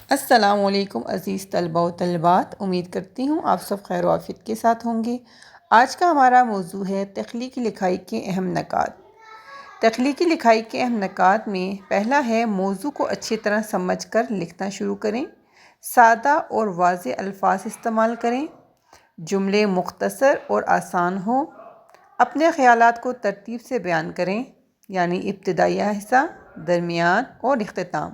السلام علیکم عزیز طلبہ و طالبات، امید کرتی ہوں آپ سب خیر و عافیت کے ساتھ ہوں گے۔ آج کا ہمارا موضوع ہے تخلیقی لکھائی کے اہم نکات۔ تخلیقی لکھائی کے اہم نکات میں پہلا ہے موضوع کو اچھی طرح سمجھ کر لکھنا شروع کریں۔ سادہ اور واضح الفاظ استعمال کریں۔ جملے مختصر اور آسان ہوں۔ اپنے خیالات کو ترتیب سے بیان کریں، یعنی ابتدائی حصہ، درمیان اور اختتام۔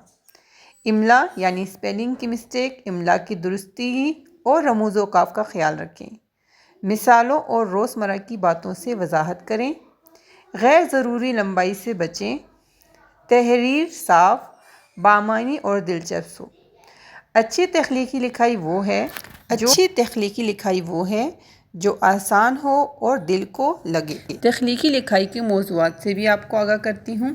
املا یعنی اسپیلنگ کی مسٹیک، املا کی درستی اور رموز و اوقاف کا خیال رکھیں۔ مثالوں اور روزمرہ کی باتوں سے وضاحت کریں۔ غیر ضروری لمبائی سے بچیں۔ تحریر صاف، بامعنی اور دلچسپ ہو۔ اچھی تخلیقی لکھائی وہ ہے جو آسان ہو اور دل کو لگے۔ تخلیقی لکھائی کے موضوعات سے بھی آپ کو آگاہ کرتی ہوں۔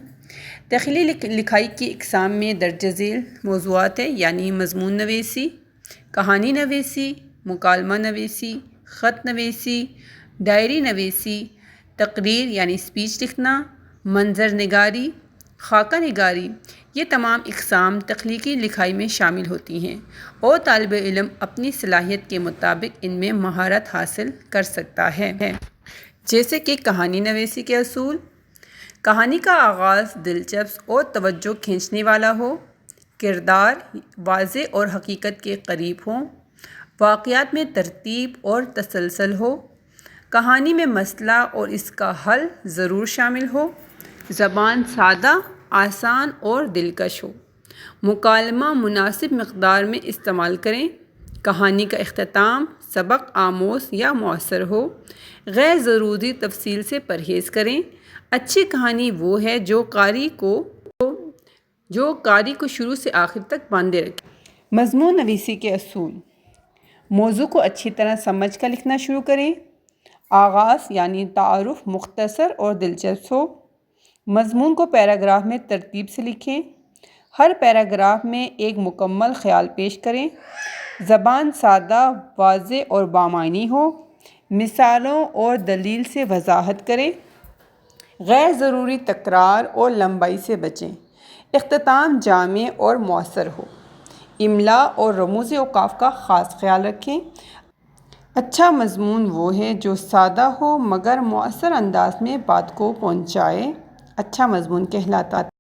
تخلیقی لکھائی کی اقسام میں درج ذیل موضوعات ہیں، یعنی مضمون نویسی، کہانی نویسی، مکالمہ نویسی، خط نویسی، ڈائری نویسی، تقریر یعنی اسپیچ لکھنا، منظر نگاری، خاکہ نگاری۔ یہ تمام اقسام تخلیقی لکھائی میں شامل ہوتی ہیں اور طالب علم اپنی صلاحیت کے مطابق ان میں مہارت حاصل کر سکتا ہے۔ جیسے کہ کہانی نویسی کے اصول: کہانی کا آغاز دلچسپ اور توجہ کھینچنے والا ہو۔ کردار واضح اور حقیقت کے قریب ہوں۔ واقعات میں ترتیب اور تسلسل ہو۔ کہانی میں مسئلہ اور اس کا حل ضرور شامل ہو۔ زبان سادہ، آسان اور دلکش ہو۔ مکالمہ مناسب مقدار میں استعمال کریں۔ کہانی کا اختتام سبق آموز یا مؤثر ہو۔ غیر ضروری تفصیل سے پرہیز کریں۔ اچھی کہانی وہ ہے جو قاری کو شروع سے آخر تک باندھے رکھے۔ مضمون نویسی کے اصول: موضوع کو اچھی طرح سمجھ کر لکھنا شروع کریں۔ آغاز یعنی تعارف مختصر اور دلچسپ ہو۔ مضمون کو پیراگراف میں ترتیب سے لکھیں۔ ہر پیراگراف میں ایک مکمل خیال پیش کریں۔ زبان سادہ، واضح اور بامعنی ہو۔ مثالوں اور دلیل سے وضاحت کریں۔ غیر ضروری تکرار اور لمبائی سے بچیں۔ اختتام جامع اور مؤثر ہو۔ املا اور رموز اوقاف کا خاص خیال رکھیں۔ اچھا مضمون وہ ہے جو سادہ ہو مگر مؤثر انداز میں بات کو پہنچائے۔ اچھا مضمون کہلاتا ہے۔